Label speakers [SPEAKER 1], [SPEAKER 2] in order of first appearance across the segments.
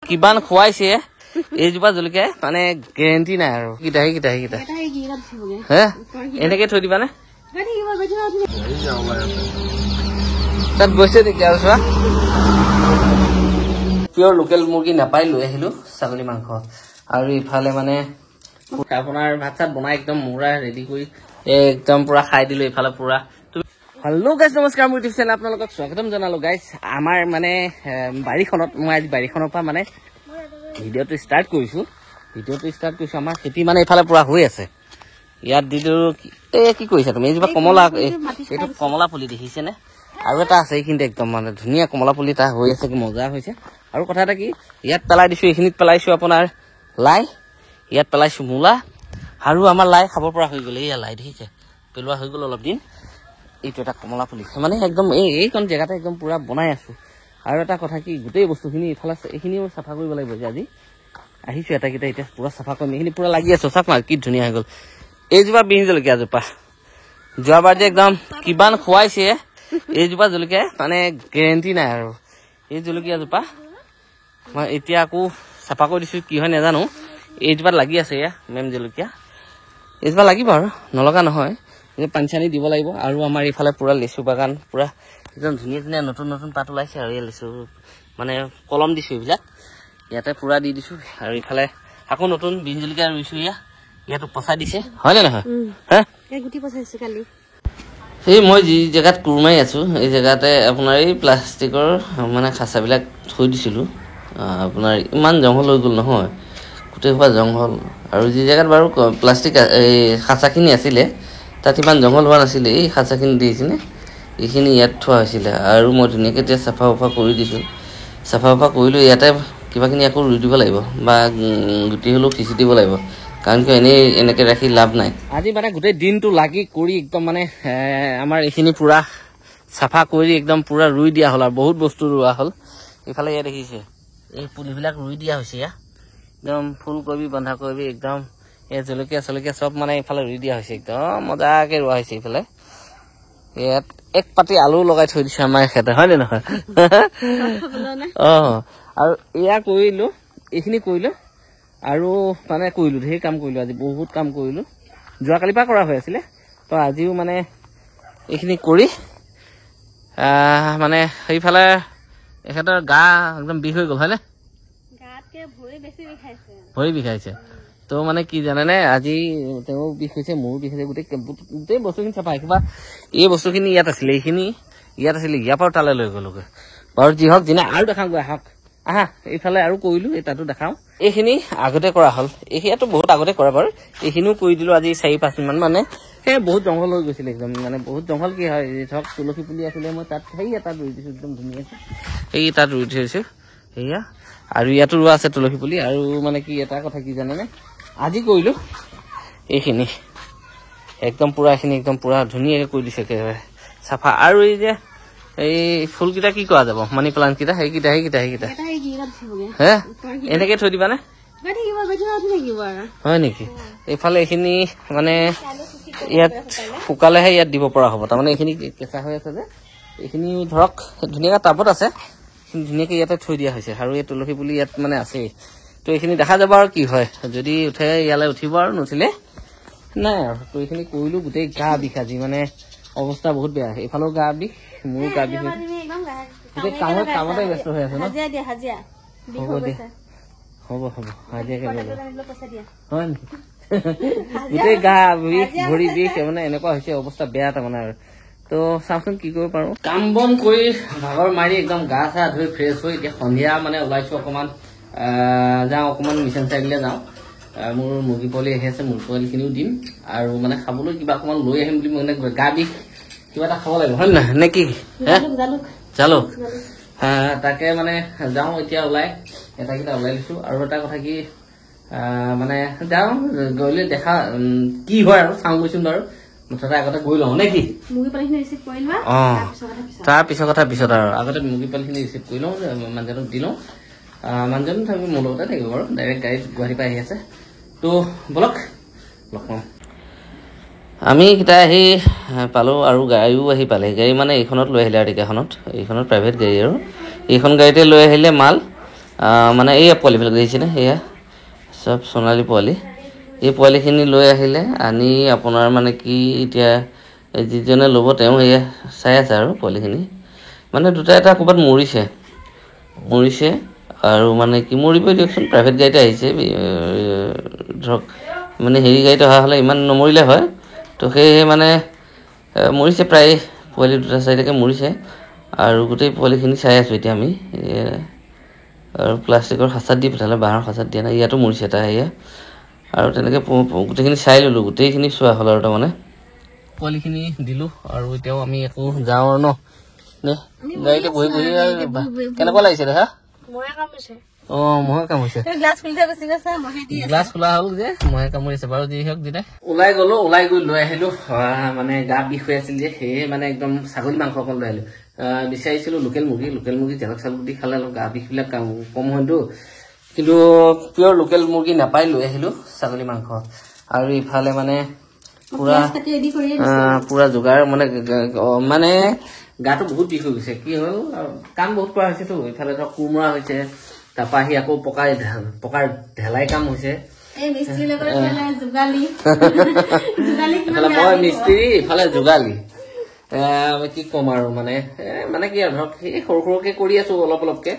[SPEAKER 1] কিমান খুৱাইছে এইজোপা জলকীয়াই মানে গেৰেণ্টি নাই আৰু কিটা হে এনেকে থৈ দিবানে তাত গৈছে নেকি আৰু চোৱা পিয়ৰ লোকেল মুৰ্গী নাপাই লৈ আহিলো ছাগলী মাংস আৰু ইফালে মানে আপোনাৰ ভাত চাত বনাই একদম মুৰা ৰেডি কৰি একদম পুৰা খাই দিলো ইফালে পুৰা হেল্ল' গাইজ নমস্কাৰ মোৰ ইউটিউব চেনেল আপোনালোকক স্বাগতম জনালো গাইজ আমাৰ মানে বাৰীখনত মই আজি বাৰীখনৰ পৰা মানে ভিডিঅ'টো ষ্টাৰ্ট কৰিছো আমাৰ খেতি মানে ইফালে পুৰা হৈ আছে ইয়াত দিলো কি কৰিছা তুমি এইজোপা কমলা এইটো কমলা পুলি দেখিছেনে আৰু এটা আছে এইখিনিতে একদম মানে ধুনীয়া কমলা পুলি এটা হৈ আছে কি মজা হৈছে আৰু কথা এটা কি ইয়াত পেলাই দিছো এইখিনিত পেলাইছো আপোনাৰ লাই ইয়াত পেলাইছো মূলা আৰু আমাৰ লাই খাব পৰা হৈ গ'ল এয়া লাই দেখিছে পেলোৱা হৈ গ'ল অলপ দিন এইটো এটা কমলা পুলি মানে একদম এইখন জেগাতে একদম পুৰা বনাই আছো আৰু এটা কথা কি গোটেই বস্তুখিনি ইফালে এইখিনিও চাফা কৰিব লাগিব যে আজি আহিছো এটাকেইটা এতিয়া পুৰা চাফা কৰিম এইখিনি পুৰা লাগি আছো চাওক না কি ধুনীয়া হৈ গ'ল এইজোপা বিন জলকীয়া জোপা যোৱাবাৰ যে একদম কিমান খুৱাইছে এইজোপা জলকীয়াই মানে গেৰেণ্টি নাই আৰু এই জলকীয়া জোপা মই এতিয়া আকৌ চাফা কৰি দিছো কি হয় নাজানো এইজোপাত লাগি আছে এয়া মেম জলকীয়া এইজোপা লাগিব আৰু নলগা নহয় পানী চানী দিব লাগিব আৰু আমাৰ এইফালে পুৰা লেচু বাগান পুৰা একদম ধুনীয়া ধুনীয়া নতুন নতুন পাত ওলাইছে আৰু এই লেচু মানে কলম দিছো এইবিলাক ইয়াতে পুৰা দি দিছো আৰু ইফালে আকৌ নতুন বিন জলকীয়া ৰুইছো ইয়াতো পচাই দিছে হয় নে নহয় এই মই যি জেগাত কোৰ মাৰি আছো এই জেগাতে আপোনাৰ এই প্লাষ্টিকৰ মানে খাঁচাবিলাক থৈ দিছিলো আপোনাৰ ইমান জংঘল হৈ গ'ল নহয় গোটেই সোপা জংঘল আৰু যি জেগাত বাৰু প্লাষ্টিক এই খাঁচাখিনি আছিলে তাত ইমান জংঘল হোৱা নাছিলে এই খাঁচাখিনি দিছিলে এইখিনি ইয়াত থোৱা হৈছিলে আৰু মই ধুনীয়াকৈ এতিয়া চাফা কৰি দিছোঁ চাফা কৰিলোঁ ইয়াতে কিবাখিনি আকৌ ৰুই দিব লাগিব বা গুটি হ'লেও সিঁচি দিব লাগিব কাৰণ কিয় এনেই এনেকৈ ৰাখি লাভ নাই আজি মানে গোটেই দিনটো লাগি কৰি একদম মানে আমাৰ এইখিনি পুৰা চাফা কৰি একদম পুৰা ৰুই দিয়া হ'ল আৰু বহুত বস্তু ৰোৱা হ'ল ইফালে ইয়াত দেখিছে এই পুলিবিলাক ৰুই দিয়া হৈছে একদম ফুলকবি বন্ধাকবি একদম এই জলকীয়া চলকীয়া চব মানে ইফালে ৰুই দিয়া হৈছে একদম মজাকৈ ৰোৱা হৈছে ইফালে ইয়াত এক পাতি আলু লগাই থৈ দিছে আমাৰ এখেতে হয় নে নহয় আৰু এয়া কৰিলো এইখিনি কৰিলো আৰু মানে কৰিলো ঢেৰ কাম কৰিলো আজি বহুত কাম কৰিলো যোৱাকালিৰ পৰা কৰা হৈ আছিলে তো আজিও মানে এইখিনি কৰি মানে সেইফালে এখেতৰ গা একদম বিষ হৈ গ'ল হয়নে ভৰি বিষাইছে তো মানে কি জানেনে আজি তেওঁ বিষ হৈছে মোৰো বিষ হৈছে গোটেই বস্তুখিনি চাফা কিবা এই বস্তুখিনি ইয়াত আছিলে এইখিনি ইয়াত আছিলে ইয়াৰ পৰা তালৈ লৈ গ'লোগৈ বাৰু যি হওক যিনা আৰু দেখাওঁগৈ আহক আহা এইফালে আৰু কৰিলো এই তাতো দেখাওঁ এইখিনি আগতে কৰা হ'ল এইখিনিতো বহুত আগতে কৰা বাৰু এইখিনিও কৰি দিলো আজি 4-5 দিনমান মানে সেই বহুত জংঘল হৈ গৈছিলে একদম মানে বহুত জংঘল কি হয় ধৰক তুলসী পুলি আছিলে মই তাত সেই তাত ৰুই দিছোঁ একদম ধুনীয়াকৈ সেই তাত ৰুই থৈছোঁ সেয়া আৰু ইয়াতো ৰোৱা আছে তুলসী পুলি আৰু মানে কি এটা কথা কি জানেনে আজি কৰিলো এইখিনি একদম পুৰা এইখিনি একদম পুৰা ধুনীয়াকৈ কৰি দিছে একেবাৰে চাফা আৰু এই যে এই ফুলকেইটা কি কৰা যাব মানি প্লাণ্ট কেইটা সেইকেইটা হে এনেকে থৈ দিবানে হয় নেকি এইফালে এইখিনি মানে ইয়াত শুকালেহে ইয়াত দিব পৰা হ'ব তাৰমানে এইখিনি কেঁচা হৈ আছে যে এইখিনি ধৰক ধুনীয়াকৈ টাবত আছে ধুনীয়াকৈ ইয়াতে থৈ দিয়া হৈছে আৰু এই তুলসী পুলি ইয়াত মানে আছেই তো এইখিনি দেখা যাব আৰু কি হয় যদি উঠে ইয়ালৈ উঠিব আৰু নুঠিলে নাই আৰু তো এইখিনি কৰিলো গোটেই গা বিষ আজি মানে অৱস্থা বহুত বেয়া এইফালেও গা বিষ মোৰো গা বিষ গোটেই কামতে ব্যস্ত হৈ আছে ন হ'ব হাজিৰাকে হয় নেকি গোটেই গা বিষ ভৰি বিষ মানে এনেকুৱা হৈছে অৱস্থা বেয়া তাৰমানে আৰু তো চাওঁচোন কি কৰিব পাৰোঁ কাম বন কৰি ভাগৰ মাৰি একদম গা চা ধুই ফ্ৰেছ হৈ এতিয়া সন্ধিয়া মানে ওলাইছোঁ অকণমান যাওঁ অকণমান মিছন চাৰিআলিলৈ যাওঁ মোৰ মুৰ্গী পোৱালি আহি আছে মুৰ্গী পোৱালিখিনিও দিম আৰু মানে খাবলৈ কিবা অকণমান লৈ আহিম বুলি মানে গা বিষ কিবা এটা খাব লাগিব হয় নহয় নে কি জালুক তাকে মানে যাওঁ এতিয়া ওলাই এটাকেইটা ওলাই লৈছোঁ আৰু এটা কথা কি মানে যাওঁ গ'লে দেখা কি হয় আৰু চাওঁ গৈছোঁ বাৰু মুঠতে আগতে গৈ লওঁ নে কি তাৰ পিছৰ কথা পিছত আৰু আগতে মুৰ্গী পোৱালিখিনি ৰিচিভ কৰি লওঁ মানুহজনক দি লওঁ মানুহজন থাকিব মোৰ লগতে থাকিব বাৰু ডাইৰেক্ট গাড়ীত গুৱাহাটীৰ পৰা আহি আছে তো বলক লগ পাম আমি কেইটা আহি পালোঁ আৰু গাড়ীও আহি পালে গাড়ী মানে এইখনত লৈ আহিলে আৰ্টিকাখনত এইখনত প্ৰাইভেট গাড়ী আৰু এইখন গাড়ীতে লৈ আহিলে মাল মানে এইয়া পোৱালিবিলাক দেখিছেনে এয়া চব সোণালী পোৱালি এই পোৱালিখিনি লৈ আহিলে আনি আপোনাৰ মানে কি এতিয়া যিজনে ল'ব তেওঁ এয়া চাই আছে আৰু পোৱালিখিনি মানে দুটা এটা ক'ৰবাত মৰিছে আৰু মানে কি মৰিবই দিয়কচোন প্ৰাইভেট গাড়ীতে আহিছে ধৰক মানে হেৰি গাড়ীত অহা হ'লে ইমান নমৰিলে হয় তো সেয়েহে মানে মৰিছে প্ৰায় পোৱালি দুটা চাৰিটাকৈ মৰিছে আৰু গোটেই পোৱালিখিনি চাই আছোঁ এতিয়া আমি আৰু প্লাষ্টিকৰ সাঁচাত দি পঠালে বাঁহৰ সাঁচাত দিয়া নাই ইয়াতো মৰিছে এটা এয়া আৰু তেনেকৈ গোটেইখিনি চাই ল'লোঁ গোটেইখিনি চোৱা হ'ল আৰু তাৰমানে পোৱালিখিনি দিলোঁ আৰু এতিয়াও আমি আকৌ যাওঁ আৰু ন গাড়ীতে বহি কেনেকুৱা লাগিছে দেখা মহে কামুৰিছে গ্লাছ খোলা হ'ল যে মহে কামুৰিছে বাৰু যি হওক দিনে ওলাই গ'লো ওলাই গৈ লৈ আহিলোঁ মানে গা বিষ হৈ আছিল যে সেয়ে মানে একদম ছাগলী মাংস অকণ লৈ আহিলোঁ বিচাৰিছিলোঁ লোকেল মুৰ্গী জালুক চালুক দি খালে অলপ গা বিষবিলাক কম হয়তো কিন্তু পিয়ৰ লোকেল মুৰ্গী নাপাই লৈ আহিলোঁ ছাগলী মাংস আৰু ইফালে মানে পুৰা যোগাৰ মানে গাটো বহুত বিষ হৈ গৈছে কি হ'ল কাম বহুত কৰা হৈছেতো ইফালে ধৰক কোমোৰা হৈছে তাৰপৰা আহি আকৌ পকাৰ ঢেলাই কাম হৈছে মই মিস্ত্ৰী ইফালে যোগালী কি ক'ম আৰু মানে কি আৰু ধৰক সেই সৰু সৰুকে কৰি আছো অলপকে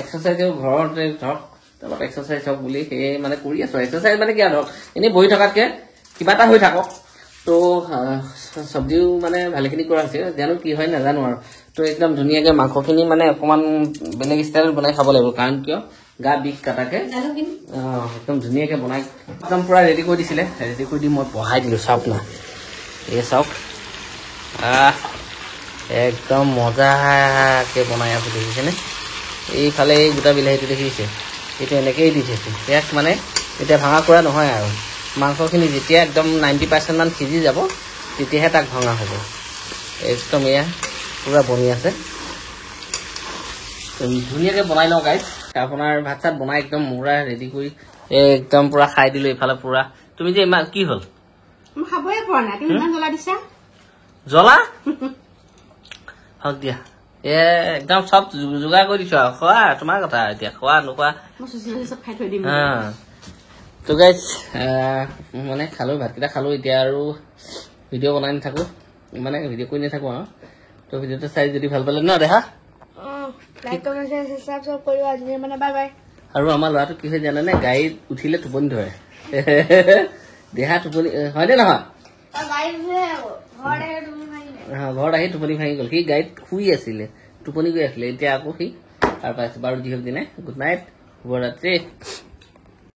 [SPEAKER 1] এক্সাৰচাইজ ঘৰতে ধৰক অলপ এক্সাৰচাইজ হওক বুলি সেয়ে মানে কৰি আছো এক্সাৰচাইজ মানে কি আৰু ধৰক এনেই বহি থকাতকে কিবা এটা হৈ থাকক তো চব্জিও মানে ভালেখিনি কৰা হৈছে জানো কি হয় নাজানো আৰু তো একদম ধুনীয়াকৈ মাংসখিনি মানে অকণমান বেলেগ ষ্টাইলত বনাই খাব লাগিব কাৰণ কিয় গা বিষ কাটাকে একদম ধুনীয়াকৈ বনাই একদম পূৰা ৰেডি কৰি দিছিলে ৰেডি কৰি দি মই বহাই দিলোঁ চাওক না এই চাওক একদম মজাকৈ বনাই আছোঁ দেখিছেনে এইফালে এই গোটা বিলাহীটো দেখিছে এইটো এনেকৈয়ে দি থৈছোঁ ইয়াক মানে এতিয়া ভাঙা কৰা নহয় আৰু মাংসখিনি যেতিয়া একদম 90% মান সিজি যাব তেতিয়াহে তাক ভঙা হ'ব একদম এয়া পূৰা বনি আছে ধুনীয়াকৈ বনাই লওঁ গাইজ আপোনাৰ ভাত চাত বনাই একদম মুৰা ৰেডি কৰি একদম পূৰা খাই দিলোঁ এইফালে পূৰা তুমি যে ইমান কি হ'ল
[SPEAKER 2] খাবই পৰা নাই তুমি ইমান জ্বলা দিছা
[SPEAKER 1] জ্বলা হওক দিয়া একদম চব যোগাৰ কৰি দিছোঁ আৰু খোৱা তোমাৰ কথা এতিয়া খোৱা নোখোৱা
[SPEAKER 2] খাই থৈ দিম
[SPEAKER 1] তো গাইজ মানে খালোঁ ভাতকেইটা খালোঁ এতিয়া আৰু ভিডিঅ' বনাই নাথাকোঁ মানে ভিডিঅ' কৰি নাথাকোঁ আৰু তো ভিডিঅ'টো চাই যদি ভাল পালে ন দেহা আৰু আমাৰ ল'ৰাটো কি হয় জানেনে গাড়ীত উঠিলে টোপনি ধৰে দেহা টোপনি হয়নে নহয় ঘৰত আহি টোপনি ভাঙি গ'ল সি গাড়ীত শুই আছিলে টোপনি গৈ আছিলে এতিয়া আকৌ সি তাৰ পাইছে বাৰু যি হওক দিনে গুড নাইট শুভৰাত্ৰি